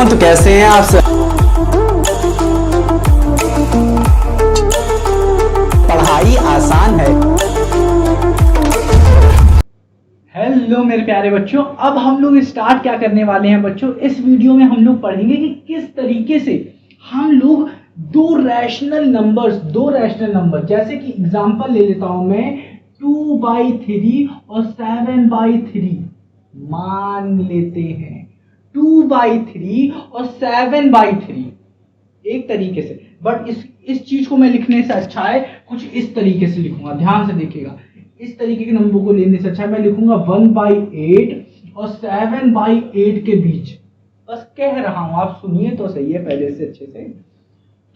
हूं तो कैसे हैं आप सब। पढ़ाई आसान है। हेलो मेरे प्यारे बच्चों, अब हम लोग स्टार्ट क्या करने वाले हैं बच्चों। इस वीडियो में हम लोग पढ़ेंगे कि किस तरीके से हम लोग दो रैशनल नंबर जैसे कि एग्जांपल ले लेता हूं मैं 2/3 और 7/3 मान लेते हैं। 2/3 और 7/3 एक तरीके से, बट इस चीज को मैं लिखने से अच्छा है कुछ इस तरीके से लिखूंगा। ध्यान से देखिएगा, इस तरीके के नंबर को लेने से अच्छा मैं लिखूंगा 1/8 और 7/8 के बीच। बस कह रहा हूं, आप सुनिए तो सही है पहले से अच्छे से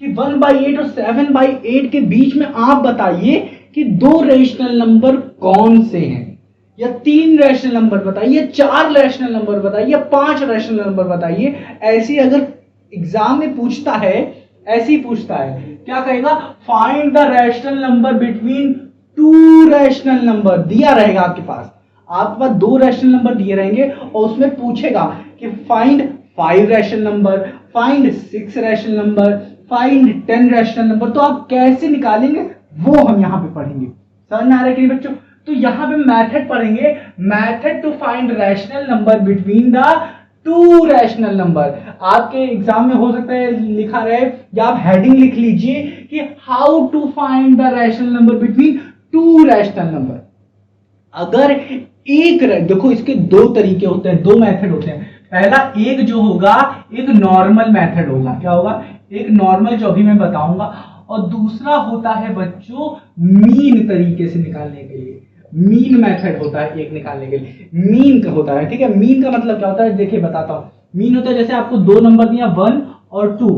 कि 1/8 और 7/8 के बीच में आप बताइए कि दो रेशनल नंबर कौन से हैं, या तीन रैशनल नंबर बताइए, चार रैशनल नंबर बताइए, पांच रैशनल नंबर बताइए। ऐसी अगर एग्जाम में पूछता है, ऐसे ही पूछता है, क्या कहेगा, find the rational number between two rational number दिया रहेगा आपके पास। आपके पास दो रैशनल नंबर दिए रहेंगे और उसमें पूछेगा कि find 5 rational number, find 6 rational number, find 10 rational number. तो आप कैसे निकालेंगे वो हम यहां पे पढ़ेंगे। समझ में आ रहा है कि नहीं बच्चों? तो यहां पे मेथड पढ़ेंगे, method to find rational number between the two rational number. आपके एग्जाम में हो सकता है लिखा रहे, या आप हेडिंग लिख लीजिए कि how to find the rational number between two rational number. अगर एक देखो, इसके दो तरीके होते हैं, दो मेथड होते हैं। पहला एक जो होगा एक नॉर्मल मेथड होगा। क्या होगा? एक नॉर्मल, जो अभी मैं बताऊंगा। और दूसरा होता है बच्चों मीन तरीके से निकालने के लिए। मीन मेथड होता है एक निकालने के लिए, मीन का होता है। ठीक है, मीन का मतलब क्या होता है देखिए बताता हूं। मीन होता है जैसे आपको दो नंबर दिया 1 और 2,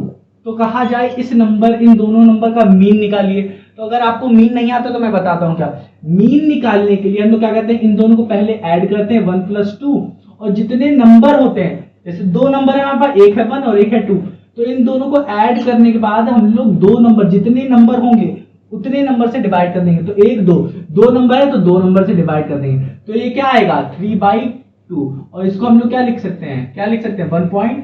तो कहा जाए इस नंबर, इन दोनों नंबर का मीन निकालिए। तो अगर आपको मीन नहीं आता तो मैं बताता हूं क्या। मीन निकालने के लिए हम लोग क्या करते हैं, इन दोनों को पहले ऐड करते हैं 1 + 2, और जितने नंबर होते हैं, जैसे दो नंबर है हमारे पास, एक है 1 और एक है 2, तो इन दोनों को ऐड करने के बाद हम लोग दो नंबर, जितने नंबर होंगे उतने नंबर से डिवाइड कर देंगे। तो एक दो नंबर है तो दो नंबर से डिवाइड कर देंगे। तो ये क्या आएगा 3/2, और इसको हम लोग क्या लिख सकते हैं, 1.5।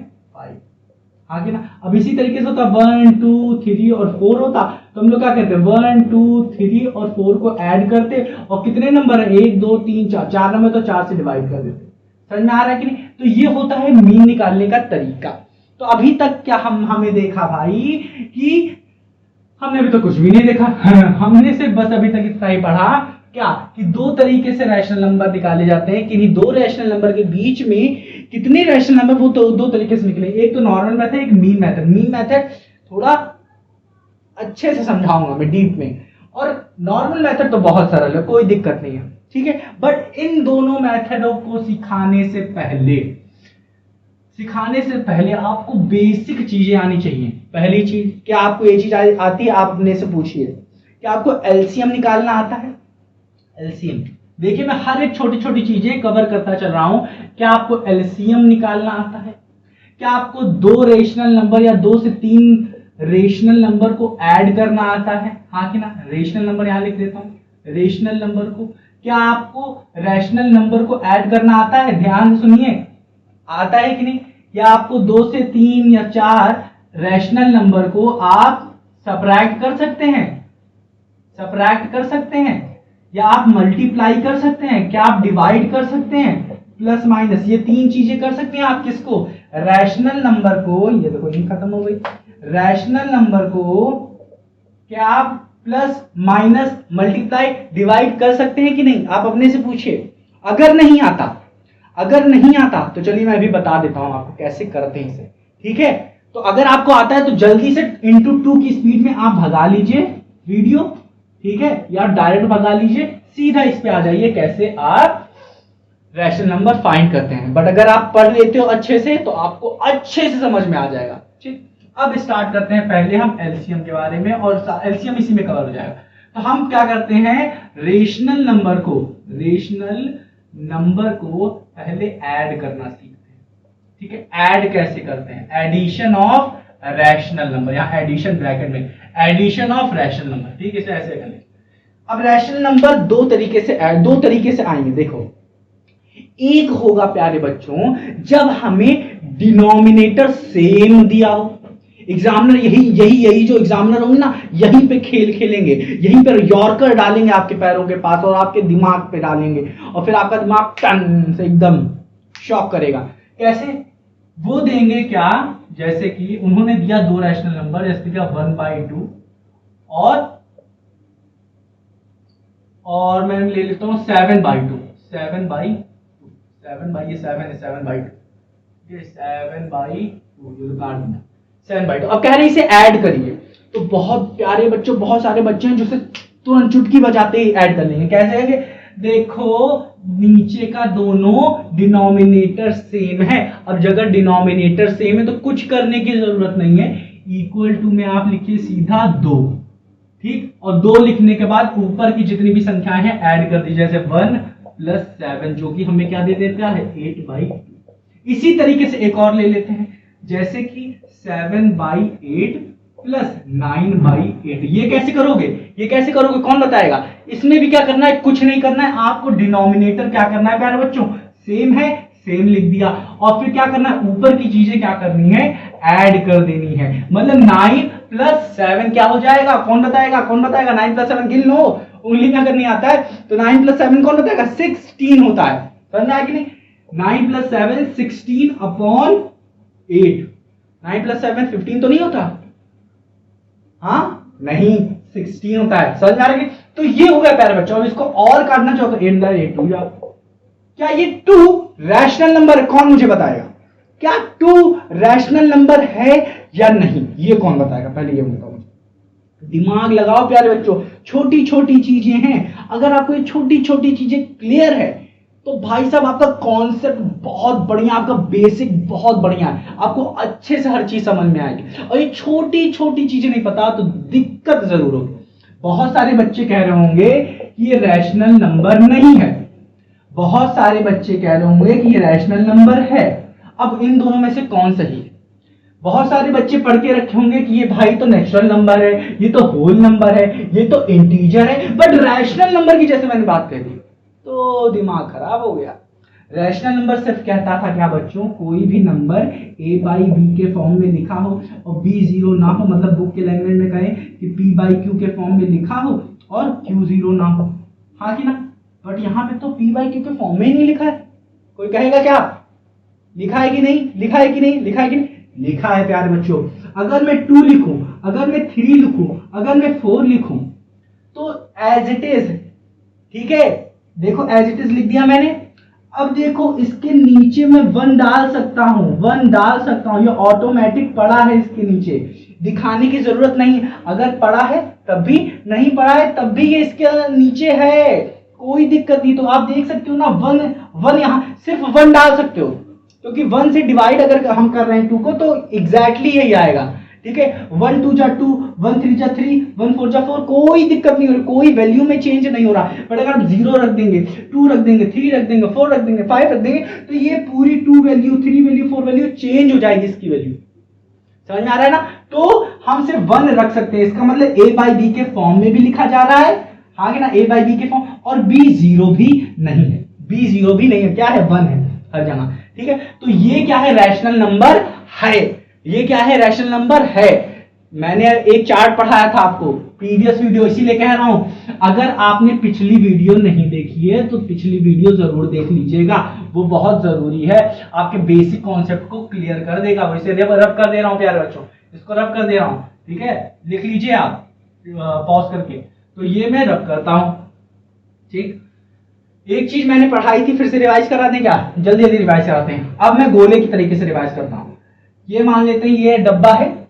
हाँ कि ना। अब इसी तरीके से होता 1 2 3 और 4 होता, तो हम लोग क्या करते हैं 1 2 3 और 4 को ऐड करते, और कितने नंबर है 1 2 3 4, चार नंबर तो 4 से डिवाइड कर देते। समझ में आ रहा है कि नहीं? तो ये होता है मीन निकालने का तरीका। तो अभी तक क्या हमें देखा भाई कि हमने अभी तो कुछ भी नहीं देखा। हमने सिर्फ बस अभी तक इतना ही पढ़ा क्या कि दो तरीके से रैशनल नंबर निकाले जाते हैं, कि दो रैशनल नंबर के बीच में कितने रैशनल नंबर, वो तो दो तरीके से निकले। एक तो नॉर्मल मेथड, एक मीन मेथड। मीन मेथड थोड़ा अच्छे से समझाऊंगा मैं डीप में, और नॉर्मल मेथड तो बहुत सरल है, कोई दिक्कत नहीं है। ठीक है, बट इन दोनों मेथडों को सिखाने से पहले आपको बेसिक चीजें आनी चाहिए। पहली चीज, क्या आपको ये चीज आती है? आप अपने से पूछिए, क्या आपको एलसीएम निकालना आता है? एलसीएम देखिए, मैं हर एक छोटी छोटी चीजें कवर करता चल रहा हूं। क्या आपको एलसीएम निकालना आता है? क्या आपको दो रेशनल नंबर या दो से तीन रेशनल नंबर को ऐड करना आता है? हाँ कि ना। रेशनल नंबर यहां लिख देता हूं, रेशनल नंबर को। क्या आपको रैशनल नंबर को ऐड करना आता है? ध्यान से सुनिए, आता है कि नहीं? या आपको दो से तीन या चार रैशनल नंबर को आप सबट्रैक्ट कर सकते हैं, या आप मल्टीप्लाई कर सकते हैं, क्या आप डिवाइड कर सकते हैं, प्लस माइनस, ये तीन चीजें कर सकते हैं आप। किसको? रैशनल नंबर को। ये देखो लिंक खत्म हो गई। रैशनल नंबर को क्या आप प्लस माइनस मल्टीप्लाई डिवाइड कर सकते हैं कि नहीं? आप अपने से पूछिए। अगर नहीं आता तो चलिए मैं अभी बता देता हूं आपको कैसे करते हैं इसे। ठीक है, तो अगर आपको आता है तो जल्दी से ×2 की स्पीड में आप भगा लीजिए वीडियो। ठीक है, या डायरेक्ट भगा लीजिए, सीधा इस पे आ जाइए कैसे आप रैशनल नंबर फाइंड करते हैं। बट अगर आप पढ़ लेते हो अच्छे से तो आपको अच्छे से समझ में आ जाएगा। ठीक, अब स्टार्ट करते हैं पहले हम एलसीएम के बारे में, और एलसीएम इसी में कवर हो जाएगा। तो हम क्या करते हैं, रेशनल नंबर को पहले ऐड करना सीखते हैं। ठीक है, ऐड कैसे करते हैं? एडिशन ऑफ रैशनल नंबर, यहां एडिशन ब्रैकेट में, एडिशन ऑफ रैशनल नंबर। ठीक है, इसे ऐसे करें। अब रैशनल नंबर दो तरीके से आएंगे। देखो, एक होगा प्यारे बच्चों जब हमें डिनोमिनेटर सेम दिया हो। एग्जामिनर यही जो एग्जामिनर होंगे ना, यहीं पे खेल खेलेंगे, यहीं पर यॉर्कर डालेंगे आपके पैरों के पास और आपके दिमाग पे डालेंगे, और फिर आपका दिमाग टन से एकदम शॉक करेगा। कैसे? वो देंगे क्या, जैसे कि उन्होंने दिया दो रैशनल नंबर, जैसे दिया 1/2 और मैं ले लेता हूं 7/2, 7/2 ये 7 है, 7/2 ये 7/2। अब कह रहे हैं इसे ऐड करिए, तो बहुत प्यारे बच्चों बहुत सारे बच्चे हैं जो से तुरंत चुटकी बजाते ही ऐड कर लेंगे। कैसे है? देखो नीचे का दोनों डिनोमिनेटर सेम है। अब अगर डिनोमिनेटर सेम है तो कुछ करने की जरूरत नहीं है, इक्वल टू में आप लिखिए सीधा 2, ठीक, और 2 लिखने के बाद ऊपर की जितनी भी संख्याएं हैं ऐड कर दीजिए, जैसे 1 + 7 जो कि हमें क्या दे देता है 8/2। इसी तरीके से एक और ले लेते हैं, जैसे कि 7/8 + 9/8। ये कैसे करोगे? कौन बताएगा? इसमें भी क्या करना है, कुछ नहीं करना है, आपको डिनोमिनेटर क्या करना है प्यारे बच्चों, सेम है, सेम लिख दिया, और फिर क्या करना है, ऊपर की चीजें क्या करनी है, ऐड कर देनी है। मतलब 9 + 7 क्या हो जाएगा, कौन बताएगा? 9 + 7 गिन लो, उंगली क्या करनी आता है, तो 9 + 7 कौन बताएगा, 16 होता है। समझ में आया कि नहीं? 9 + 7 16/8। 9 + 7 15 तो नहीं होता? हाँ नहीं, 16 होता है। समझ में आ रहा है? तो ये हो गया प्यारे बच्चों। अब इसको और काटना चाहो तो 8/8 या क्या ये 2 रैशनल नंबर है? कौन मुझे बताएगा क्या 2 रैशनल नंबर है या नहीं? ये कौन बताएगा? पहले ये बताओ मुझे। दिमाग लगाओ प्यारे बच्चों, छोटी छोटी चीजें हैं। अगर आपको ये छोटी छोटी चीजें क्लियर है तो भाई साहब आपका कॉन्सेप्ट बहुत बढ़िया, आपका बेसिक बहुत बढ़िया है, आपको अच्छे से हर चीज समझ में आएगी। और ये छोटी छोटी चीजें नहीं पता तो दिक्कत जरूर होगी। बहुत सारे बच्चे कह रहे होंगे कि ये रैशनल नंबर नहीं है, बहुत सारे बच्चे कह रहे होंगे कि ये रैशनल नंबर है। अब इन दोनों में से कौन सही है? बहुत सारे बच्चे पढ़ के रखे होंगे कि ये भाई तो नेचुरल नंबर है, ये तो होल नंबर है, ये तो इंटीजर है, बट रैशनल नंबर की जैसे मैंने बात कर दी तो दिमाग खराब हो गया। रैशनल नंबर सिर्फ कहता था क्या बच्चों, कोई भी नंबर a/b के फॉर्म में लिखा हो और b 0 ना हो, मतलब बुक के लैंग्वेज में कहें कि p/q के फॉर्म में लिखा हो और q 0 ना हो, हाँ कि ना? बट यहाँ पे तो p/q के फॉर्म में ही नहीं लिखा है। कोई कहेगा क्या लिखा है कि नहीं, लिखा है कि नहीं, लिखा है कि नहीं? लिखा है प्यारे बच्चों। अगर मैं 2 लिखूं, अगर मैं 3 लिखूं, अगर मैं 4 लिखूं तो एज इट इज, ठीक है, देखो एज इट इज लिख दिया मैंने। अब देखो इसके नीचे मैं 1 डाल सकता हूं, 1 डाल सकता हूं, ये ऑटोमेटिक पड़ा है, इसके नीचे दिखाने की जरूरत नहीं। अगर पड़ा है तब भी, नहीं पड़ा है तब भी ये इसके नीचे है, कोई दिक्कत नहीं। तो आप देख सकते हो ना 1 यहां सिर्फ 1 डाल सकते हो, क्योंकि 1 से डिवाइड अगर हम कर रहे हैं 2 को तो एग्जैक्टली यही आएगा, ठीक है। 1 2 जा 2, 1 3 जा 3, 1 4 जा 4, कोई दिक्कत नहीं हो रही, कोई वैल्यू में चेंज नहीं हो रहा। बट अगर आप 0 रख देंगे, 2 रख देंगे, 3 रख देंगे, 4 रख देंगे, 5 रख देंगे तो ये पूरी 2 वैल्यू, 3 वैल्यू, 4 वैल्यू चेंज हो जाएगी इसकी वैल्यू। समझ में आ रहा है ना? तो हम सिर्फ 1 रख सकते हैं, इसका मतलब a/b के फॉर्म में भी लिखा जा रहा है, हाँ कि ना, a/b के फॉर्म, और b 0 भी नहीं है, b 0 भी नहीं है, क्या है 1 है हर जगह, ठीक है। तो ये क्या है, रैशनल नंबर है। ये क्या है, रैशनल नंबर है। मैंने एक चार्ट पढ़ाया था आपको प्रीवियस वीडियो, इसीलिए कह रहा हूं अगर आपने पिछली वीडियो नहीं देखी है तो पिछली वीडियो जरूर देख लीजिएगा, वो बहुत जरूरी है, आपके बेसिक कॉन्सेप्ट को क्लियर कर देगा। वैसे रब कर दे रहा हूं प्यारे बच्चों, इसको रब कर दे रहा हूं, ठीक है, लिख लीजिए आप पॉज करके। तो ये मैं रब करता हूं, ठीक। एक चीज मैंने पढ़ाई थी, फिर से रिवाइज करा दें क्या, जल्दी जल्दी रिवाइज कराते हैं। अब मैं गोले की तरीके से रिवाइज करता हूं। ये मान लेते हैं ये डब्बा है,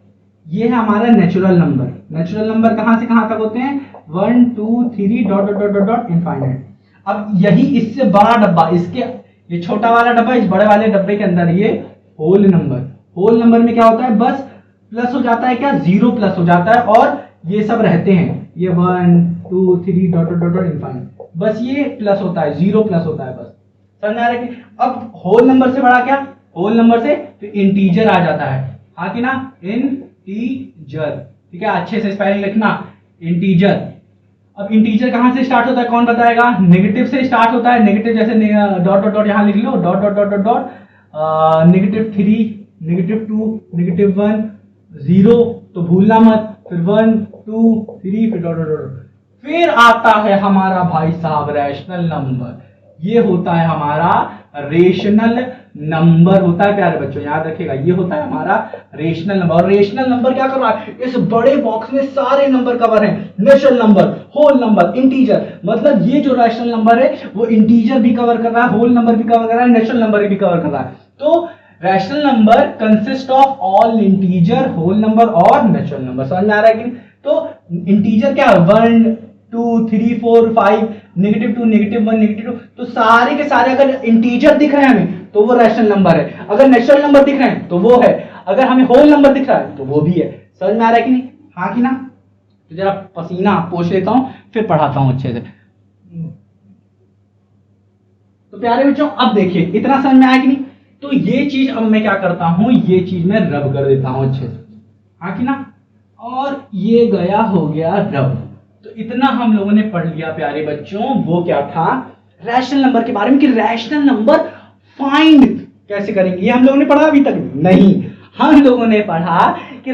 ये है हमारा नेचुरल नंबर। नेचुरल नंबर कहां से कहां तक होते हैं, 1 2 3 dot dot dot dot infinite. अब यही इससे बड़ा डब्बा, इसके ये छोटा वाला डब्बा, इस बड़े वाले डब्बे के अंदर ये होल नंबर। होल नंबर में क्या होता है, बस प्लस हो जाता है, क्या 0 प्लस हो जाता है, और ये सब रहते हैं, ये 1 2 3 डॉट डॉट डॉट इनफाइनाइट, बस ये प्लस होता है, 0 प्लस होता है, बस। समझ आ रहा है कि अब होल नंबर से बड़ा क्या, होल नंबर से तो इंटीजर आ जाता है, हाँ कि ना, इंटीजर, ठीक है, अच्छे से स्पेलिंग लिखना, इंटीजर। अब इंटीजर कहाँ से स्टार्ट होता है कौन बताएगा? नेगेटिव से स्टार्ट होता है। नेगेटिव जैसे डॉट डॉट डॉट यहाँ लिख लो, dot dot dot dot dot, -3, -2, -1, 0 तो भूलना मत, फिर 1 2 3 फिर डॉट डॉट डॉट, फिर आता है हमारा भाई साहब रैशनल नंबर। ये होता है हमारा रेशनल नंबर होता है प्यारे बच्चों, याद रखिएगा ये होता है हमारा रेशनल नंबर। और रेशनल नंबर क्या कर रहा है? इस बड़े बॉक्स में सारे नंबर कवर हैं, natural number, whole number, integer. मतलब ये जो रेशनल नंबर है वो इंटीजर भी कवर कर रहा है, होल नंबर भी कवर कर रहा है, नेचुरल नंबर भी कवर कर रहा है। तो rational number consist of all integer, whole number और नेचुरल नंबर। समझ में आ रहा है कि? तो इंटीजर क्या है? 1 2 3 4 5, -2 -1 -2, तो सारे के सारे अगर इंटीजर दिख रहे हैं हमें तो वो रैशनल नंबर है, अगर नेचुरल नंबर दिख रहे हैं तो वो है, अगर हमें होल नंबर दिख रहा है तो वो भी है। समझ में आ रहा है कि नहीं? हाँ कि ना? तो जरा पसीना पोंछ लेता हूं फिर पढ़ाता हूं अच्छे से। तो प्यारे बच्चों अब देखिए इतना समझ में आया कि नहीं? तो ये चीज अब मैं क्या करता हूं, ये चीज मैं रब कर देता हूं अच्छे से। हाँ कि ना? और ये गया हो गया रब। तो इतना हम लोगों ने पढ़ लिया प्यारे बच्चों, वो क्या था? रैशनल नंबर के बारे में, कि रैशनल नंबर फाइंड कैसे करेंगे। ये हम लोगों ने पढ़ा अभी तक नहीं, हम लोगों ने पढ़ा कि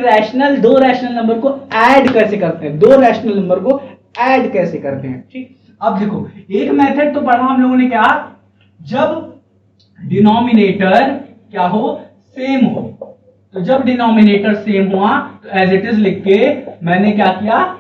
दो रैशनल नंबर को ऐड कैसे करते हैं, दो रैशनल नंबर को ऐड कैसे करते हैं। ठीक, अब देखो एक मेथड तो पढ़ा हम लोगों ने, क्या? जब डिनोमिनेटर क्या हो? सेम हो। तो जब डिनोमिनेटर सेम हुआ तो एज इट इज लिख के मैंने क्या किया?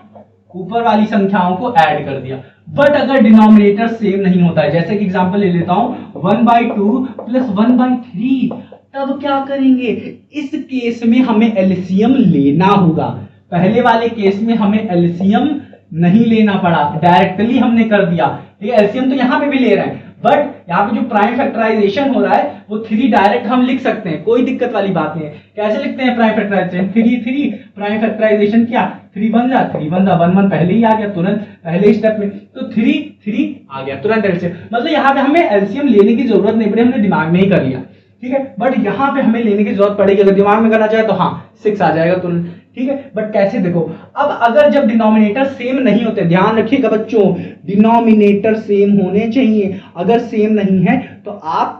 ऊपर वाली संख्याओं को ऐड कर दिया। बट अगर डिनोमिनेटर सेम नहीं होता है, जैसे कि एग्जांपल ले लेता हूं 1/2 प्लस 1/3, तब क्या करेंगे? इस केस में हमें एलसीएम लेना होगा। पहले वाले केस में हमें एलसीएम नहीं लेना पड़ा, डायरेक्टली हमने कर दिया। ठीक है, एलसीएम तो यहां पे भी ले रहे हैं, बट यहाँ पे जो प्राइम फैक्टराइजेशन हो रहा है वो 3 डायरेक्ट हम लिख सकते हैं, कोई दिक्कत वाली बात नहीं है। कैसे लिखते हैं प्राइम फैक्टराइजेशन? 3 प्राइम फैक्टराइजेशन क्या? 3 1 जा 1 1 पहले ही आ गया तुरंत, पहले स्टेप में। तो 3 आ गया तुरंत एलसीएम। मतलब यहाँ पे हमें एलसीएम लेने की जरूरत नहीं पड़ी, हमने दिमाग में ही कर लिया। ठीक है, बट यहाँ पे हमें लेने की जरूरत पड़ेगी, अगर दिमाग में करना चाहे तो हाँ 6 आ जाएगा तुरंत। ठीक है, बट कैसे? देखो अब अगर जब डिनोमिनेटर सेम नहीं होते, ध्यान रखिएगा बच्चों, डिनोमिनेटर सेम होने चाहिए। अगर सेम नहीं है तो आप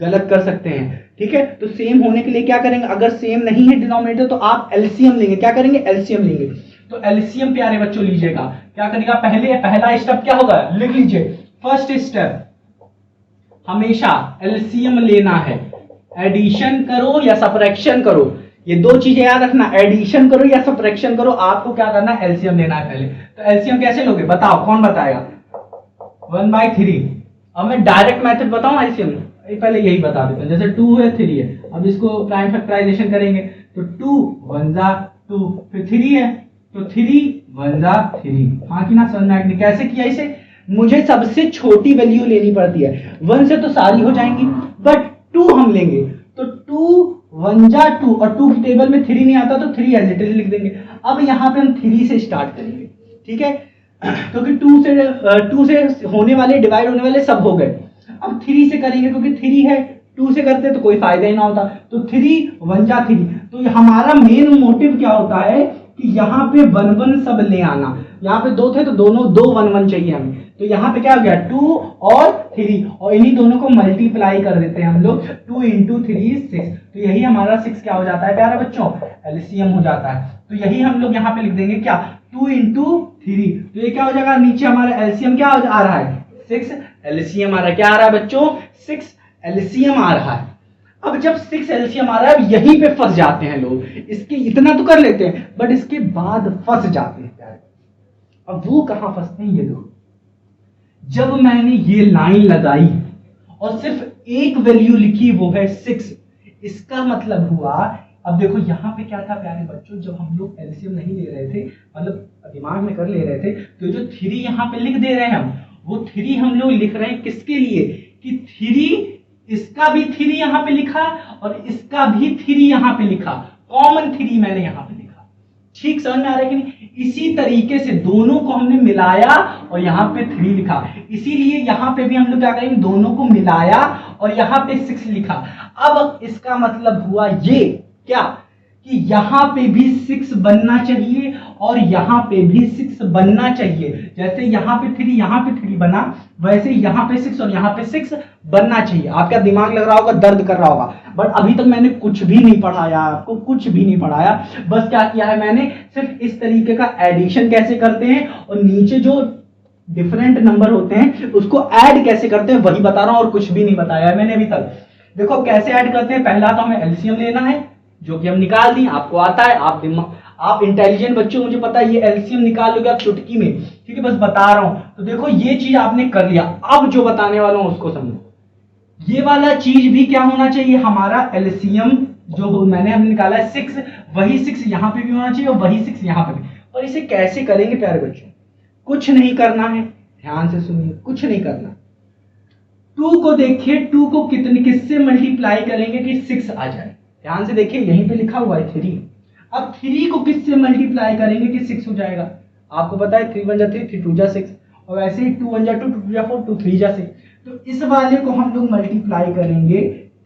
गलत कर सकते हैं। ठीक है, तो सेम होने के लिए क्या करेंगे? अगर सेम नहीं है डिनोमिनेटर तो आप एलसीएम लेंगे। क्या करेंगे? एलसीएम लेंगे। तो एलसीएम प्यारे बच्चों लीजिएगा, क्या करेगा? पहला स्टेप क्या होगा? लिख लीजिए, फर्स्ट स्टेप हमेशा एलसीएम लेना है। एडिशन करो या सब्ट्रैक्शन करो, ये दो चीजें याद रखना, एडिशन करो या सब्ट्रैक्शन करो, आपको क्या करना है? एलसीएम लेना है पहले। तो एलसीएम कैसे लोगे बताओ, कौन बताएगा? 1/3। अब मैं डायरेक्ट मेथड बताऊं एलसीएम? पहले यही बता देता हूं, जैसे 2 है 3 है, अब इसको प्राइम फैक्टराइजेशन करेंगे तो 2 1 जा 2, फिर 3 है तो 3 1 जा 3। हाँ कि ना? समझ में आया? कैसे किया इसे? मुझे सबसे छोटी वैल्यू लेनी पड़ती है, 1 से तो सारी हो जाएंगी, बट 2 हम लेंगे। तो 2 1 जा 2, और 2 की टेबल में 3 नहीं आता तो 3 एज इट इज लिख देंगे। अब यहाँ पे हम 3 से स्टार्ट करेंगे। ठीक है, क्योंकि 2 से होने वाले, डिवाइड होने वाले सब हो गए। अब 3 से करेंगे, क्योंकि 3 है, 2 से करते तो कोई फायदा ही ना होता। तो 3 1 जा 3। तो हमारा मेन मोटिव क्या होता है कि यहाँ पे 1 1 सब ले आना। यहाँ पे 2 थे तो दोनों 2 1 1 चाहिए हमें। तो यहाँ पे क्या हो गया? 2 और 3, और इन्हीं दोनों को मल्टीप्लाई कर देते हैं हम लोग। 2 × 3 6। तो यही हमारा 6 क्या हो जाता है प्यारे बच्चों? एलसीएम हो जाता है। तो यही हम लोग यहाँ पे लिख देंगे, क्या? 2 × 3। तो ये क्या हो जाएगा? नीचे हमारा एलसीएम क्या आ रहा है? 6 एलसीएम आ रहा है। क्या आ रहा है बच्चों? 6 एलसीएम आ रहा है। अब जब 6 एलसीएम आ रहा है, अब यहीं पे फंस जाते हैं लोग। इसके इतना तो कर लेते हैं, बट इसके बाद फंस जाते हैं प्यारे। अब वो कहां फंसते हैं? ये देखो, जब मैंने ये लाइन लगाई और सिर्फ एक वैल्यू लिखी, वो है 6, इसका मतलब हुआ, अब देखो यहाँ पे क्या था प्यारे बच्चों, जब हम लोग एलसीएम नहीं ले रहे थे, मतलब दिमाग में कर ले रहे थे, तो जो 3 यहाँ पे लिख दे रहे हैं हम, वो 3 हम लोग लिख रहे हैं किसके लिए? कि 3, इसका भी 3 यहाँ पे लिखा और इसका भी 3 यहाँ पे लिखा, कॉमन 3 मैंने यहाँ पे लिखा। ठीक समझ में आ रहा है कि नहीं? इसी तरीके से दोनों को हमने मिलाया और यहाँ पे 3 लिखा, इसीलिए यहाँ पे भी हम लोग क्या करेंगे? दोनों को मिलाया और यहाँ पे 6 लिखा। अब इसका मतलब हुआ ये क्या, कि यहाँ पे भी 6 बनना चाहिए और यहाँ पे भी 6 बनना चाहिए। जैसे यहाँ पे 3 यहाँ पे 3 बना, वैसे यहाँ पे 6 और यहाँ पे 6 बनना चाहिए। आपका दिमाग लग रहा होगा, दर्द कर रहा होगा, बट अभी तक मैंने कुछ भी नहीं पढ़ाया आपको, कुछ भी नहीं पढ़ाया। बस क्या किया है मैंने, सिर्फ इस तरीके का एडिशन कैसे करते हैं और नीचे जो डिफरेंट नंबर होते हैं उसको ऐड कैसे करते हैं वही बता रहा हूं, और कुछ भी नहीं बताया है मैंने अभी तक। देखो कैसे ऐड करते हैं। पहला तो हमें एलसीएम लेना है, जो कि हम निकाल दिए, आपको आता है, आप इंटेलिजेंट बच्चों, मुझे पता है ये एलसीएम निकाल लोगे आप चुटकी में, ठीक है, बस बता रहा हूं। तो देखो ये चीज आपने कर लिया, अब जो बताने वाला हूं उसको समझो। ये वाला चीज भी क्या होना चाहिए, हमारा एलसीएम जो हमने निकाला है 6, वही 6 यहां पे भी होना चाहिए और वही 6 यहां पे भी। और इसे कैसे करेंगे प्यारे बच्चों, कुछ नहीं करना है, ध्यान से सुनिए, कुछ नहीं करना। 2 को देखिए, 2 को किससे मल्टीप्लाई करेंगे कि 6 आ जाए। ध्यान से देखिए, यहीं पे लिखा हुआ है 3। अब 3 को किससे मल्टीप्लाई करेंगे कि 6 हो जाएगा। आपको पता है 3 1 जा 3, 3 2 जा 6, और वैसे ही 2 1 जा 2, 2 2 जा 4, 2 3 जा 6। तो इस वाले को हम लोग मल्टीप्लाई करेंगे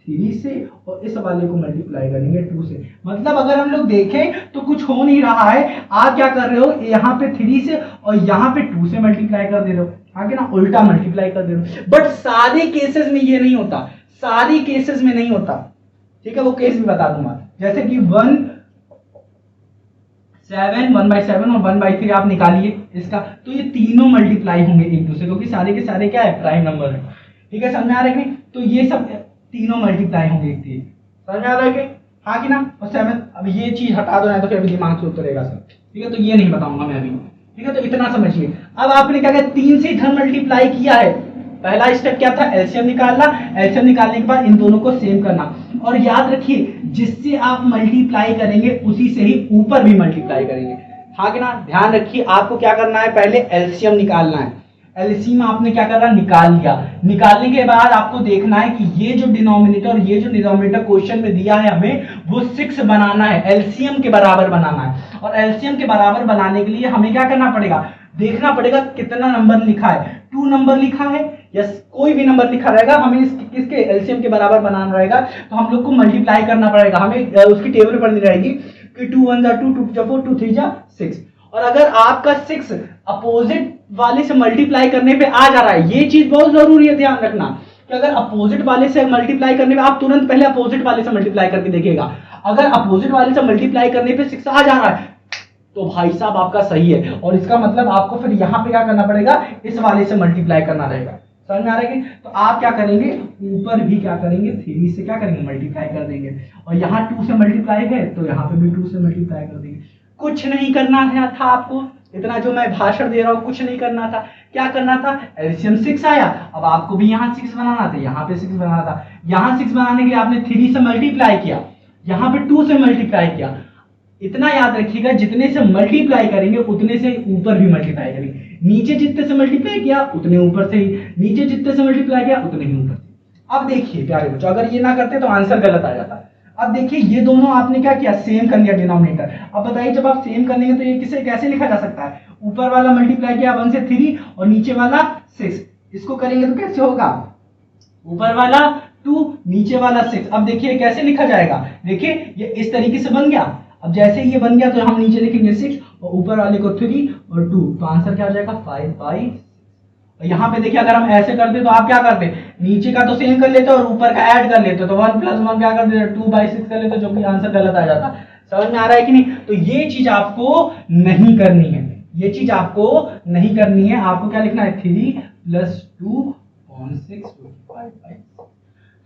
3 से और इस वाले को मल्टीप्लाई करेंगे 2 से। मतलब अगर हम लोग देखें तो कुछ हो नहीं रहा है। आप क्या कर रहे हो, यहाँ पे 3 से और यहाँ पे 2 से मल्टीप्लाई कर दे रहे हो, आगे ना उल्टा मल्टीप्लाई कर दे रहे हो। बट सारे केसेस में ये नहीं होता, सारी केसेस में नहीं होता, ठीक है, वो केस भी बता दूंगा। जैसे कि 1 7 1/7 और 1/3 आप निकालिए इसका, तो ये तीनों मल्टीप्लाई होंगे एक दूसरे, क्योंकि सारे के सारे क्या है, प्राइम नंबर है, ठीक है, समझ में आ रहा है कि नहीं। तो ये सब तीनों मल्टीप्लाई होंगे एक तीन, समझ में आ रहा है कि हाँ कि ना। और 7, अब ये चीज हटा दो, नहीं तो फिर अभी दिमाग से उतरेगा सब, ठीक है, तो ये नहीं बताऊंगा मैं अभी, ठीक है। तो इतना समझिए। अब आपने क्या किया, 3 से इधर मल्टीप्लाई किया है। पहला स्टेप क्या था, एलसीएम निकालना। एलसीएम निकालने के बाद इन दोनों को सेम करना, और याद रखिए जिससे आप मल्टीप्लाई करेंगे उसी से ही ऊपर भी मल्टीप्लाई करेंगे, हाँ कि ना। ध्यान रखिए, आपको क्या करना है, पहले एलसीएम निकालना है। एलसीएम आपने क्या करना, निकाल लिया। निकालने के बाद आपको देखना है कि ये जो डिनोमिनेटर और ये जो डिनोमिनेटर क्वेश्चन में दिया है हमें, वो 6 बनाना है, एलसीएम के बराबर बनाना है। और एलसीएम के बराबर बनाने के लिए हमें क्या करना पड़ेगा, देखना पड़ेगा कितना नंबर लिखा है। 2 नंबर लिखा है या कोई भी नंबर लिखा रहेगा, हमें किसके एलसीएम के बराबर बनाना रहेगा, तो हम लोग को मल्टीप्लाई करना पड़ेगा। हमें उसकी टेबल पढ़नी रहेगी कि 2 1 जा 2, 2 2 जा 4, 2 3 जा 6। और अगर आपका 6 अपोजिट वाले से मल्टीप्लाई करने पे आ जा रहा है, ये चीज बहुत जरूरी है, ध्यान रखना कि अगर अपोजिट वाले से मल्टीप्लाई करने में, आप तुरंत पहले अपोजिट वाले से मल्टीप्लाई करके देखिएगा। अगर अपोजिट वाले से मल्टीप्लाई करने पे 6 आ जा रहा है तो भाई साहब आपका सही है, और इसका मतलब आपको फिर यहाँ पे क्या करना पड़ेगा, इस वाले से मल्टीप्लाई करना रहेगा। समझ में आ रहा है कि तो आप क्या करेंगे, ऊपर भी क्या करेंगे, 3 से क्या करेंगे, मल्टीप्लाई कर देंगे, और यहाँ 2 से मल्टीप्लाई है तो यहाँ पे भी 2 से मल्टीप्लाई कर देंगे। कुछ नहीं करना था आपको, इतना जो मैं भाषण दे रहा हूँ कुछ नहीं करना था। क्या करना था, एलसीएम 6 आया, अब आपको भी यहाँ 6 बनाना था, यहाँ पे 6 बनाना था। यहाँ 6 बनाने के लिए आपने 3 से मल्टीप्लाई किया, यहाँ पे 2 से मल्टीप्लाई किया। इतना याद रखिएगा, जितने से मल्टीप्लाई करेंगे उतने से ऊपर भी मल्टीप्लाई करेंगे। नीचे जितने से मल्टीप्लाई किया उतने ऊपर से ही, नीचे जितने से मल्टीप्लाई किया उतने ही ऊपर से। अब देखिए प्यारे बच्चों, अगर ये ना करते तो आंसर गलत आ जाता। अब देखिए ये दोनों आपने क्या किया, सेम कर लिया डिनोमिनेटर। अब बताइए जब आप सेम कर लेंगे तो ये किसे कैसे लिखा जा सकता है, ऊपर वाला मल्टीप्लाई किया 1 से 3 और नीचे वाला 6, इसको करेंगे तो कैसे होगा, ऊपर वाला 2 नीचे वाला 6। अब देखिए कैसे लिखा जाएगा, देखिए ये इस तरीके से बन गया। अब जैसे ये बन गया तो हम नीचे लिखेंगे 6 और ऊपर वाले को 3 और 2, तो आंसर क्या हो जाएगा 5/6। और यहाँ पे देखिए अगर हम ऐसे करते तो आप क्या करते, नीचे का तो सेम कर लेते और ऊपर का ऐड कर लेते, तो 1 + 1 क्या कर देते, 2/6 कर लेते, जो कि आंसर गलत आ जाता। समझ में आ रहा है कि नहीं। तो ये चीज आपको नहीं करनी है, ये चीज आपको नहीं करनी है। आपको क्या लिखना है, 3 + 2/6 5/6।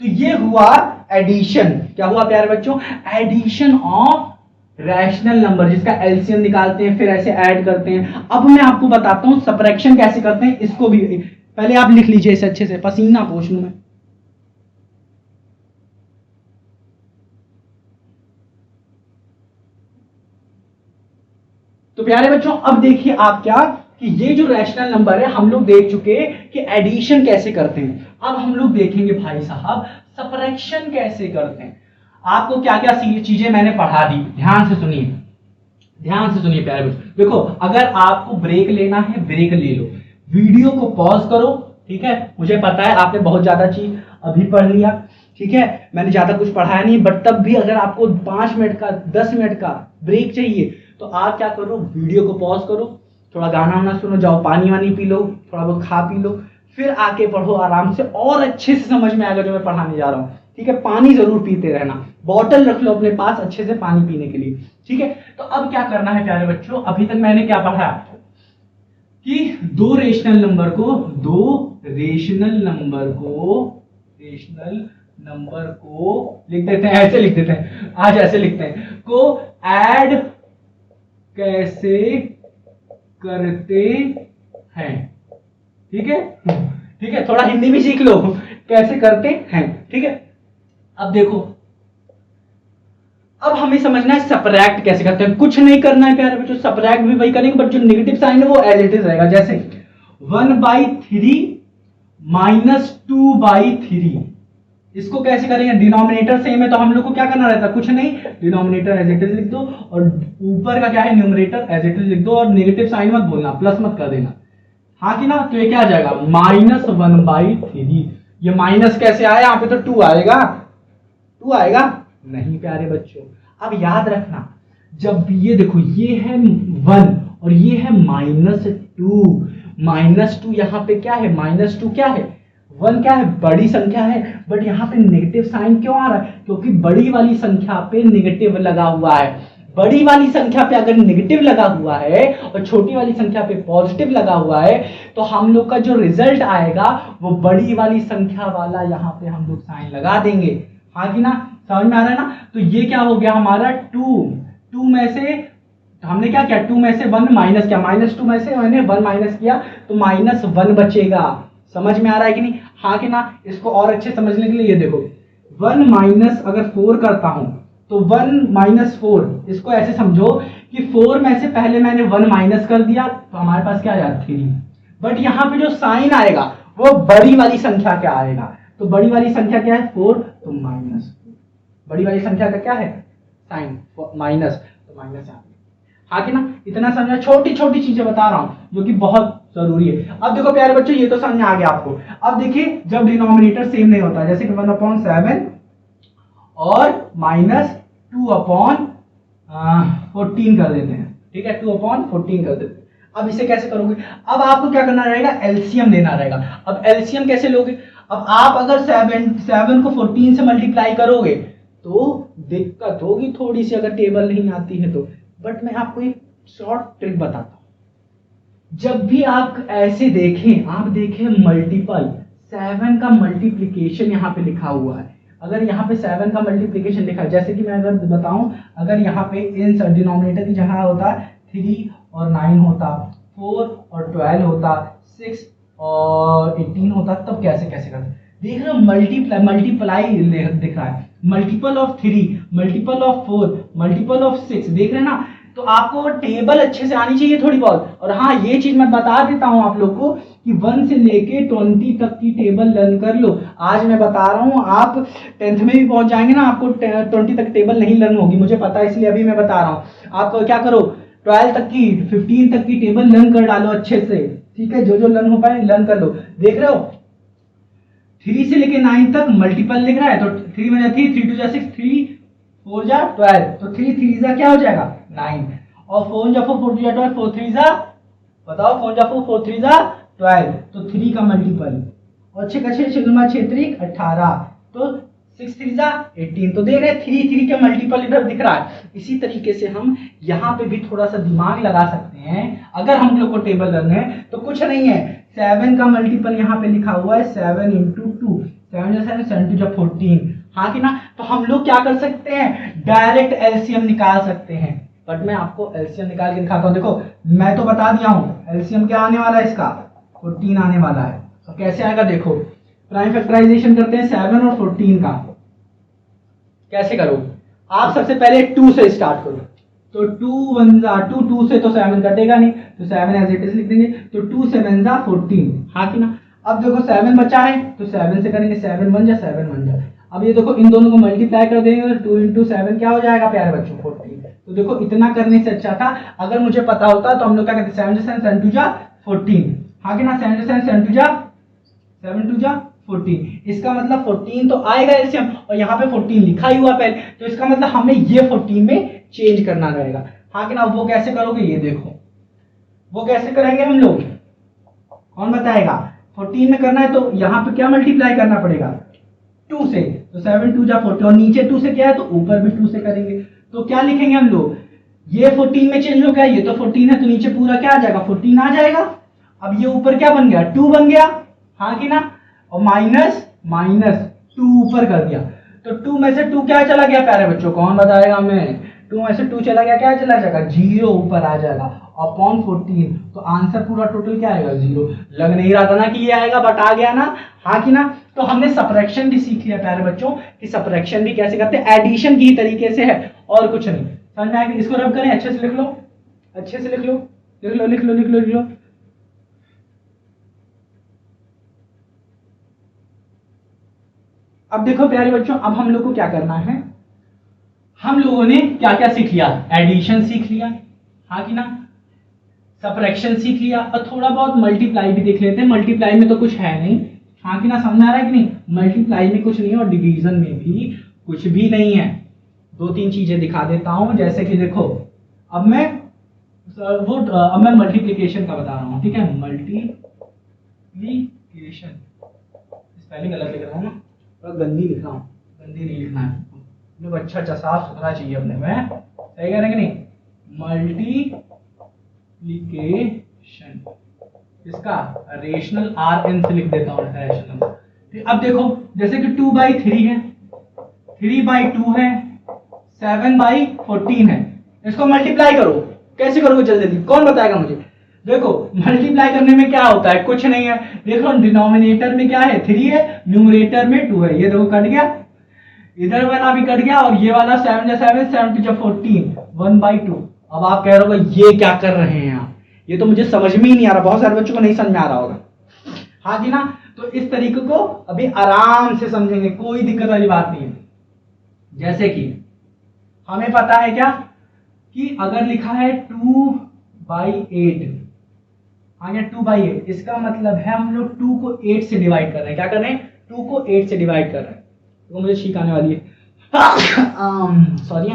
तो ये हुआ एडिशन। क्या हुआ प्यारे बच्चों, एडिशन ऑफ रैशनल नंबर, जिसका एलसीएम निकालते हैं फिर ऐसे ऐड करते हैं। अब मैं आपको बताता हूं सबट्रैक्शन कैसे करते हैं, इसको भी पहले आप लिख लीजिए इसे अच्छे से, पसीना पोंछ लूं मैं। तो प्यारे बच्चों अब देखिए आप क्या, कि ये जो रैशनल नंबर है हम लोग देख चुके कि एडिशन कैसे करते हैं। अब हम लोग देखेंगे भाई साहब सबट्रैक्शन कैसे करते हैं। आपको क्या क्या चीजें मैंने पढ़ा दी, ध्यान से सुनिए, ध्यान से सुनिए प्यारे बच्चों। देखो अगर आपको ब्रेक लेना है ब्रेक ले लो, वीडियो को पॉज करो, ठीक है। मुझे पता है आपने बहुत ज्यादा चीज अभी पढ़ लिया, ठीक है, मैंने ज्यादा कुछ पढ़ाया नहीं, बट तब भी अगर आपको 5 मिनट का 10 मिनट का ब्रेक चाहिए तो आप क्या करो, वीडियो को पॉज करो, थोड़ा गाना वाना सुनो, जाओ पानी वानी पी लो, थोड़ा बहुत खा पी लो, फिर आके पढ़ो आराम से, और अच्छे से समझ में आएगा जो मैं पढ़ाने जा रहा हूँ। ठीक है, पानी जरूर पीते रहना, बॉटल रख लो अपने पास अच्छे से पानी पीने के लिए। ठीक है, तो अब क्या करना है प्यारे बच्चों, अभी तक मैंने क्या पढ़ा कि दो रेशनल नंबर को लिख देते हैं, ऐसे लिख देते हैं, आज ऐसे लिखते हैं, को ऐड कैसे करते हैं। ठीक है, ठीक है, थोड़ा हिंदी भी सीख लो, कैसे करते हैं। ठीक है, अब देखो, अब हमें समझना है सब्ट्रैक्ट कैसे करते हैं। कुछ नहीं करना है प्यारे बच्चों, सब्ट्रैक्ट भी वही करेंगे, बट जो नेगेटिव साइन है वो एज इट इज रहेगा। जैसे 1/3 माइनस 2/3, इसको कैसे करेंगे, डिनोमिनेटर सेम है तो हम लोग को क्या करना रहता है, कुछ नहीं, डिनोमिनेटर एज इट इज लिख दो, और ऊपर का क्या है, न्यूमरेटर एज इट इज लिख दो, और नेगेटिव साइन मत बोलना, प्लस मत कर देना। हाँ कि ना, तो ये क्या आ जाएगा, -1/3। ये माइनस कैसे आया, यहाँ पे तो 2 आएगा, 2 आएगा नहीं प्यारे बच्चों। अब याद रखना, जब ये देखो, ये है 1 और ये है -2, -2 यहाँ पे क्या है, -2 क्या है, 1 क्या है, बड़ी संख्या है, बट यहाँ पे नेगेटिव साइन क्यों आ रहा है, क्योंकि बड़ी वाली संख्या पे नेगेटिव लगा हुआ है। बड़ी वाली संख्या पे अगर नेगेटिव लगा हुआ है और छोटी वाली संख्या पे पॉजिटिव लगा हुआ है, तो हम लोग का जो रिजल्ट आएगा वो बड़ी वाली संख्या वाला यहाँ पे हम लोग साइन लगा देंगे। हाँ कि ना, समझ में आ रहा है ना। तो ये क्या हो गया हमारा 2 में से हमने क्या किया, 2 में से 1 माइनस किया, -2 में से मैंने 1 माइनस किया तो -1 बचेगा। समझ में आ रहा है कि नहीं, हाँ कि ना। इसको और अच्छे समझने के लिए ये देखो, 1 माइनस अगर 4 करता हूं तो 1 - 4, इसको ऐसे समझो कि 4 में से पहले मैंने 1 माइनस कर दिया तो हमारे पास क्या आया 3, बट यहाँ पे जो साइन आएगा वो बड़ी वाली संख्या क्या आएगा, तो बड़ी वाली संख्या क्या है 4, तो माइनस, बड़ी वाली संख्या का क्या है साइन माइनस, तो माइनस यहाँ पे। हाँ कि ना, इतना समझा, छोटी छोटी चीजें बता रहा हूं जो कि बहुत जरूरी है। अब देखो प्यारे बच्चों, ये तो समझ आ गया आपको। अब देखिए, जब डिनोमिनेटर सेम नहीं होता, जैसे कि 1/7 और -2/14 कर देते हैं। ठीक है, 2/14 कर देते हैं। अब इसे कैसे करोगे, अब आपको क्या करना रहेगा, एलसीएम लेना रहेगा। अब एलसीएम कैसे लोगे, अब आप अगर 7 को 14 से मल्टीप्लाई करोगे तो दिक्कत होगी थोड़ी सी, अगर टेबल नहीं आती है तो, बट मैं आपको एक शॉर्ट ट्रिक बताता हूं। जब भी आप ऐसे देखें, आप देखें मल्टीपल 7 का मल्टीप्लिकेशन यहाँ पे लिखा हुआ है, अगर यहाँ पे 7 का मल्टीप्लिकेशन लिखा है, जैसे कि मैं अगर बताऊं, अगर यहाँ पे इन डिनोमिनेटर की जगह होता 3 और 9 होता, 4 और 12 होता, 6 और 18 होता, तब कैसे कैसे करते, देख रहे हो, मल्टीप्लाई दिख रहा है, multiple of 3, multiple of 4, multiple of 6, देख रहे हैं ना। तो आपको टेबल अच्छे से आनी चाहिए थोड़ी बहुत। और हाँ, ये चीज मैं बता देता हूं आप लोग को कि 1 से लेके 20 तक की टेबल लर्न कर लो। आज मैं बता रहा हूं, आप 10th में भी पहुंच जाएंगे ना, आपको 20 तक टेबल नहीं लर्न होगी, मुझे पता है, इसलिए अभी मैं बता रहा हूं। आप क्या करो, 12 तक की, 15 तक की टेबल लर्न कर डालो अच्छे से। ठीक है, जो जो लर्न हो पाए लर्न कर लो। देख रहे हो, 3 से लेके 9 तक मल्टीपल लिख रहा है, तो 3 में 3, 3 2 6, 3 4 जा 12, तो 3 3 जा क्या हो जाएगा 9, और 4 जा 4, 4 2 जा 12, 4 3 जा, बताओ 4 जा 4, 4 3 जा 12, तो 3 का मल्टीपल, और 6 का 6, 6 6 3 18, तो 6 3 जा 18, तो देख रहे हैं 3 3 का मल्टीपल इधर दिख रहा है। इसी तरीके से हम यहाँ पे भी थोड़ा सा दिमाग लगा सकते हैं, अगर हम लोग को टेबल रन है तो कुछ नहीं है, 7 का मल्टीपल यहाँ पे लिखा हुआ है 7 × 2, 7 जा 7, 7 2 जा 14, हाँ कि ना। तो हम लोग क्या कर सकते हैं, डायरेक्ट एलसीएम निकाल सकते हैं, बट मैं आपको एलसीएम निकाल के दिखाता हूँ। देखो, मैं तो बता दिया हूँ एलसीएम क्या आने वाला है, इसका 14 आने वाला है। तो कैसे आएगा, देखो, प्राइम फैक्टराइजेशन करते हैं 7 और 14 का। कैसे करो, आप सबसे पहले 2 से स्टार्ट करो, तो 2 1 जा 2, 2 से तो 7 कटेगा नहीं, तो 7 एज इट इज लिख देंगे, तो 2 7 जा 14, हाँ कि ना। अब देखो 7 बचा है तो 7 से करेंगे, 7 1 जा 7 1 जा। अब ये देखो, इन दोनों को मल्टीप्लाई कर देंगे तो 2 × 7 क्या हो जाएगा प्यारे बच्चों 14। तो देखो, इतना करने से अच्छा था अगर मुझे पता होता, तो हम लोग क्या कहते 7 7 7 2 जा 14, हाँ कि ना, 7 7 7 2 जा 7 2 जा 14। इसका मतलब 14 तो आएगा एलसीएम, और यहाँ पे 14 लिखा ही हुआ पहले, तो इसका मतलब हमें ये 14 में चेंज करना रहेगा। हाँ कि ना? वो कैसे करोगे ये देखो, वो कैसे करेंगे हम लोग, कौन बताएगा? 14 में करना है तो यहाँ पे क्या मल्टीप्लाई करना पड़ेगा? 2 से, तो 7 2 जा 40, और नीचे 2 से क्या है तो ऊपर भी 2 से करेंगे। तो क्या लिखेंगे हम लोग, ये 14 में चेंज हो गया, ये तो 14 है, तो नीचे पूरा क्या आ जाएगा? 14 आ जाएगा। अब ये ऊपर क्या बन गया? 2 बन गया। हाँ कि ना? और माइनस 2 ऊपर कर दिया, तो 2 में से 2 क्या चला गया प्यारे बच्चों, कौन बताएगा हमें? 2 में से 2 चला गया, क्या चला जाएगा? 0 ऊपर आ जाएगा, अपॉन 14, तो आंसर पूरा टोटल क्या आएगा? 0। लग नहीं रहा था ना कि ये आएगा, बट आ गया ना? हाँ कि ना? तो हमने सबट्रैक्शन भी सीख लिया प्यारे बच्चों कि सबट्रैक्शन भी कैसे करते हैं, एडिशन की तरीके से है और कुछ नहीं। समझ में आएगा? इसको रब करें, अच्छे से लिख लो, अच्छे से लिख लो, लिख लो लिख लो लिख लो लिख लो। अब देखो प्यारे बच्चों, अब हम लोग को क्या करना है, हम लोगों ने क्या क्या सीख लिया? एडिशन सीख लिया, हाँ कि ना? सबट्रैक्शन सीख लिया, और थोड़ा बहुत मल्टीप्लाई भी देख लेते हैं। मल्टीप्लाई में तो कुछ है नहीं, हाँ कि ना? समझ आ रहा है कि नहीं? मल्टीप्लाई में कुछ नहीं है, और डिवीजन में भी कुछ भी नहीं है। 2-3 चीजें दिखा देता हूं, जैसे कि देखो, अब मैं मल्टीप्लिकेशन का बता रहा हूं, ठीक है? मल्टीप्लिकेशन, स्पेलिंग गलत लिख रहा हूं ना, और गंदी लिख रहा हूं, गंदी नहीं लिखना है, मतलब अच्छा अच्छा साफ सुथरा चाहिए अपने में, सही कह रहे हैं कि नहीं? मल्टीप्लिकेशन, इसका रेशनल RN से लिख देता हूं, रेशनल। अब देखो, जैसे कि 2/3 है, 3/2 है, 7/14 है, इसको मल्टीप्लाई करो। कैसे करोगे जल्दी जल्दी, कौन बताएगा मुझे? देखो, मल्टीप्लाई करने में क्या होता है, कुछ नहीं है। देखो, डिनोमिनेटर में क्या है? 3 है, न्यूमरेटर में 2 है, ये देखो कट गया, इधर वाला भी कट गया, और ये वाला 7 जा 7, 7 2 जा 14, 1/2। अब आप कह रहे हो ये क्या कर रहे हैं आप, ये तो मुझे समझ में ही नहीं आ रहा, बहुत सारे बच्चों को नहीं समझ में आ रहा होगा, हाँ जी ना? तो इस तरीके को अभी आराम से समझेंगे, कोई दिक्कत वाली बात नहीं है। जैसे कि हमें पता है क्या कि अगर लिखा है 2/8, हाँ या 2/8, इसका मतलब है हम लोग 2 को 8 से डिवाइड कर रहे हैं। क्या कर रहे हैं? 2 को 8 से डिवाइड कर रहे हैं। तो मुझे छींक आने वाली है, सॉरी।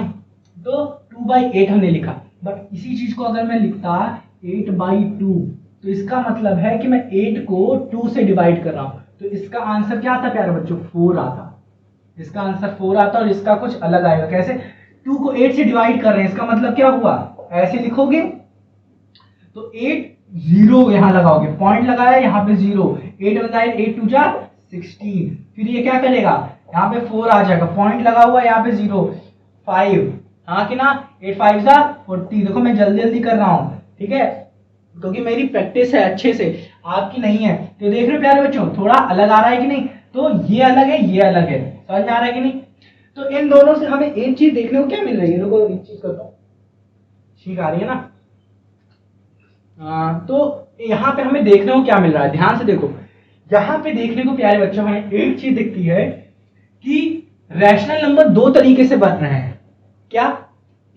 तो 2/8 हमने लिखा, बट इसी चीज को अगर मैं लिखता 8/2, तो इसका मतलब है कि मैं 8 को 2 से डिवाइड कर रहा हूं, तो इसका आंसर क्या आता प्यारे बच्चों? 4 आता। इसका आंसर 4 आता, और इसका कुछ अलग आएगा। कैसे? 2 को 8 से डिवाइड कर रहे हैं, इसका मतलब क्या हुआ? ऐसे लिखोगे तो 8 0 यहां लगाओगे, पॉइंट लगाया यहाँ पे 0, 8 बताए 8 2 जा 16, फिर ये क्या करेगा? यहाँ पे 4 आ जाएगा, पॉइंट लगा हुआ यहाँ पे 0, 5, हाँ कि ना? 8 5 जा 40। देखो मैं जल्दी जल्दी कर रहा हूँ, ठीक है, क्योंकि मेरी प्रैक्टिस है अच्छे से, आपकी नहीं है। तो देख रहे हो प्यारे बच्चों, थोड़ा अलग आ रहा है कि नहीं? तो ये अलग है, ये अलग है, समझ में आ रहा है कि नहीं? तो इन दोनों से हमें एक चीज देखने को क्या मिल रही है? देखो एक चीज करता हूं, ठीक आ रही है ना? तो यहाँ पे हमें देखने को क्या मिल रहा है, ध्यान से देखो। यहाँ पे देखने को प्यारे बच्चों हमें एक चीज दिखती है कि रैशनल नंबर 2 तरीके से बन रहे हैं। क्या?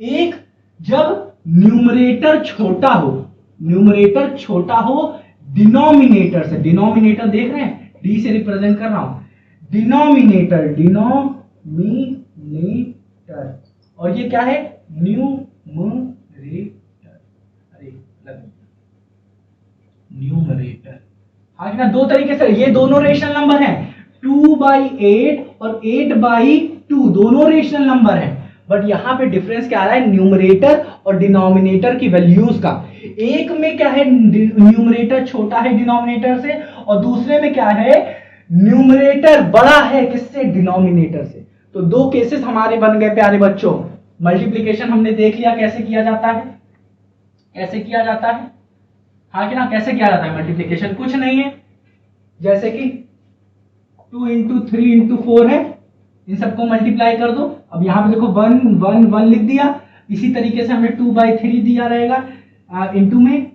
एक, जब न्यूमरेटर छोटा हो, न्यूमरेटर छोटा हो डिनोमिनेटर से, डिनोमिनेटर देख रहे हैं, डी से रिप्रेजेंट कर रहा हूं, डिनोमिनेटर, डिनोमिनेटर, और ये क्या है? न्यूमरेटर, अरे न्यूमरेटर, हाँ ना? 2 तरीके से, ये दोनों रेशनल नंबर हैं, 2/8 और 8/2 दोनों रेशनल नंबर हैं, बट यहां पे डिफरेंस क्या आ रहा है? न्यूमरेटर और डिनोमिनेटर की वैल्यूज का। एक में क्या है? न्यूमरेटर छोटा है डिनोमिनेटर से, और दूसरे में क्या है? न्यूमरेटर बड़ा है किससे? डिनोमिनेटर से। तो 2 केसेस हमारे बन गए प्यारे बच्चों। मल्टीप्लिकेशन हमने देख लिया कैसे किया जाता है, कैसे किया जाता है, हाँ कि ना? कैसे किया जाता है मल्टीप्लिकेशन? कुछ नहीं है, जैसे कि 2 इंटू 3 इंटू 4 है, इन सबको मल्टीप्लाई कर दो। अब यहाँ पे देखो 1 1 1 लिख दिया, इसी तरीके से हमें 2/3 दिया रहेगा इंटू में,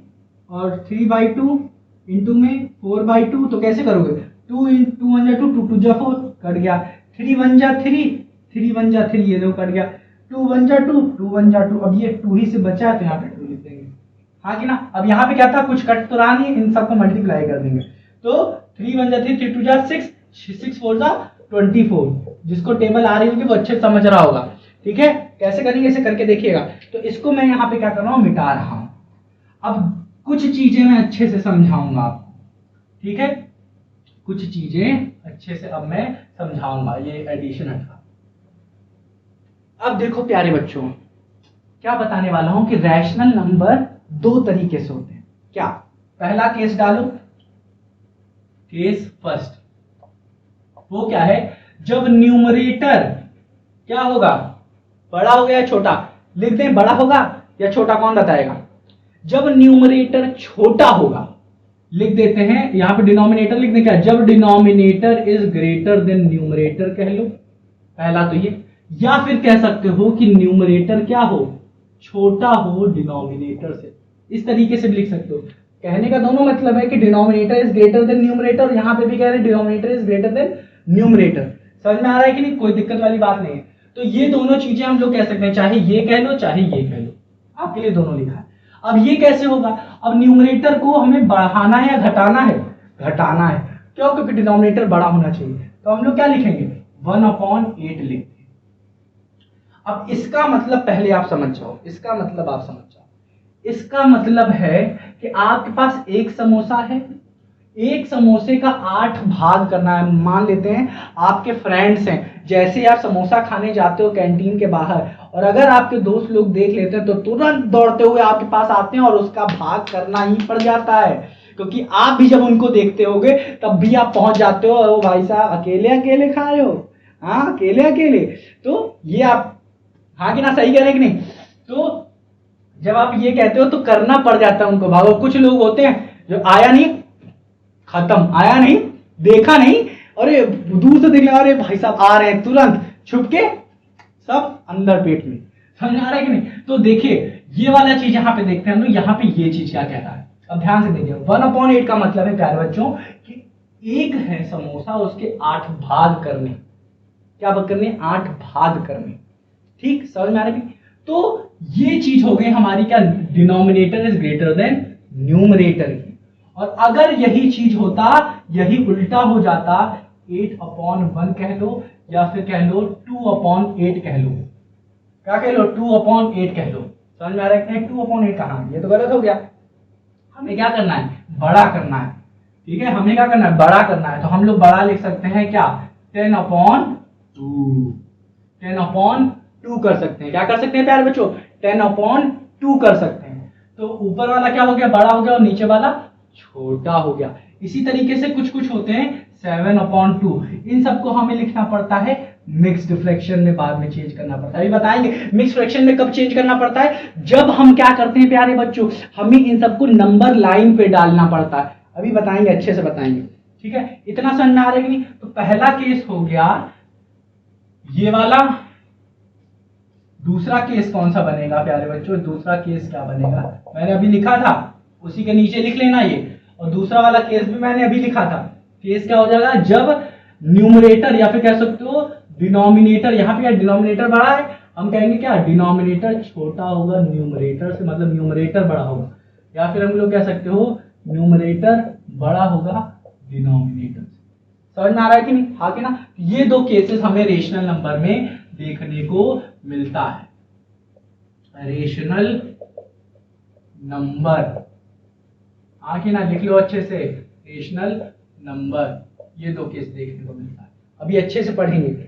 और 3/2 इंटू में 4/2। तो कैसे करोगे? 2 इंटू 1 जा 2, 2 2 जा 4, कट गया, 3 1 जा 3, 3 1 जा 3, ये देखो कट गया, 2 1 जा 2, 2 1 जा 2। अब ये 2 ही से बचा है, तो यहाँ पे 2 लिख देंगे, हाँ कि ना? अब यहाँ पे क्या था? कुछ कट तो रहा नहीं, इन सबको मल्टीप्लाई कर देंगे। तो 3 1 जा 3, 3 2 जा 6, 6 4 जा 24। जिसको टेबल आ रही होगी वो अच्छे से समझ रहा होगा। ठीक है, कैसे करेंगे इसे करके देखिएगा। तो इसको मैं यहाँ पे क्या कर रहा हूँ, मिटा रहा हूँ। अब कुछ चीजें मैं अच्छे से समझाऊंगा आपको। ठीक है, कुछ चीजें अच्छे से अब मैं समझाऊंगा। ये एडिशन हटा। अब देखो प्यारे बच्चों, क्या बताने वाला हूं कि रैशनल नंबर दो तरीके से होते हैं। क्या, पहला केस डालो, केस फर्स्ट। वो क्या है, जब न्यूमरेटर क्या होगा, बड़ा हो गया या छोटा, लिख दें बड़ा होगा या छोटा, कौन बताएगा। जब न्यूमरेटर छोटा होगा, लिख देते हैं यहां पे डिनोमिनेटर लिख दें। क्या, जब denominator is greater than numerator कह लो, पहला तो ये। या फिर कह सकते हो कि न्यूमरेटर क्या हो, छोटा हो डिनोमिनेटर से। इस तरीके से भी लिख सकते हो। कहने का दोनों मतलब है कि denominator is greater than numerator, और यहां पे भी कह रहे हैं denominator is greater than numerator. समझ में आ रहा है कि नहीं, कोई दिक्कत वाली बात नहीं है। तो ये दोनों चीजें हम लोग कह सकते हैं, चाहे ये कह लो चाहे ये कह लो, आपके लिए दोनों लिखा है। अब ये कैसे होगा, अब न्यूमरेटर को हमें बढ़ाना है या घटाना है, घटाना है। क्यों, क्योंकि डिनोमिनेटर बड़ा होना चाहिए। तो हम लोग क्या लिखेंगे, 1/8 लिखते हैं। अब इसका मतलब पहले आप समझ जाओ, इसका मतलब आप समझ जाओ। इसका मतलब है कि आपके पास एक समोसा है, एक समोसे का 8 भाग करना है। मान लेते हैं आपके फ्रेंड्स हैं, जैसे आप समोसा खाने जाते हो कैंटीन के बाहर, और अगर आपके दोस्त लोग देख लेते हैं तो तुरंत दौड़ते हुए आपके पास आते हैं और उसका भाग करना ही पड़ जाता है। क्योंकि आप भी जब उनको देखते होगे तब भी आप पहुंच जाते हो, ओ भाई साहब अकेले अकेले खा रहे हो, हाँ अकेले अकेले। तो ये आप, हाँ कि ना, सही कह रहे हैं कि नहीं। तो जब आप ये कहते हो तो करना पड़ जाता है उनको भागो। कुछ लोग होते हैं जो आया नहीं, खत्म, आया नहीं, देखा नहीं, अरे दूर से देख लिया, अरे भाई साहब आ रहे हैं, तुरंत छुप के सब अंदर पेट में। समझ आ रहा है कि नहीं। तो देखिए ये वाला चीज यहाँ पे देखते हैं हम लोग, यहाँ पे ये चीज क्या कह रहा है। अब ध्यान से देखिए, 1/8 का मतलब है प्यारे बच्चों कि एक है समोसा, उसके 8 भाग करने। क्या भाग करने, 8 भाग करने। ठीक, समझ में आ रहा है। तो ये चीज हो गई हमारी क्या, denominator is greater than numerator की। और अगर यही चीज होता, यही उल्टा हो जाता, 8/1 कह लो या फिर कह लो 2/8 कह लो। क्या कह लो, 2/8 कह लो। समझ में आ रहा है, 2/8 कहां, ये तो गलत हो गया। हमें क्या करना है, बड़ा करना है। ठीक है, हमें क्या करना है, बड़ा करना है। तो हम लोग बड़ा लिख सकते हैं क्या, 10/2, 10/2 कर सकते हैं। क्या कर सकते हैं प्यारे बच्चों, 10/2 कर सकते हैं। तो ऊपर वाला क्या हो गया, बड़ा हो गया, और नीचे वाला छोटा हो गया। इसी तरीके से कुछ कुछ होते हैं 7/2। इन सबको हमें लिखना पड़ता है मिक्स्ड फ्रैक्शन में, बाद में चेंज करना पड़ता है। अभी बताएंगे मिक्स्ड फ्रैक्शन में कब चेंज करना पड़ता है, जब हम क्या करते हैं प्यारे बच्चों, हमें इन सबको नंबर लाइन पे डालना पड़ता है। अभी बताएंगे, अच्छे से बताएंगे। ठीक है, इतना समझ में आ रहा है कि नहीं। तो पहला केस हो गया ये वाला। दूसरा केस कौन सा बनेगा प्यारे बच्चों, दूसरा केस क्या बनेगा, मैंने अभी लिखा था, उसी के नीचे लिख लेना ये। और दूसरा वाला केस भी मैंने अभी लिखा था। केस क्या हो जाएगा, जब न्यूमरेटर या फिर कह सकते हो डिनोमिनेटर, यहाँ पे डिनोमिनेटर बड़ा है, हम कहेंगे क्या, डिनोमिनेटर छोटा होगा न्यूमरेटर से, मतलब न्यूमरेटर बड़ा होगा। या फिर हम लोग कह सकते हो न्यूमरेटर बड़ा होगा डिनोमिनेटर से। समझ में आ रहा है कि नहीं, हाँ कि ना। ये दो केसेस हमें रेशनल नंबर में देखने को मिलता है। रेशनल नंबर, हाँ कि ना, लिख लो अच्छे से, रेशनल नंबर, ये दो केस देखने को मिलता है। अभी अच्छे से पढ़ेंगे।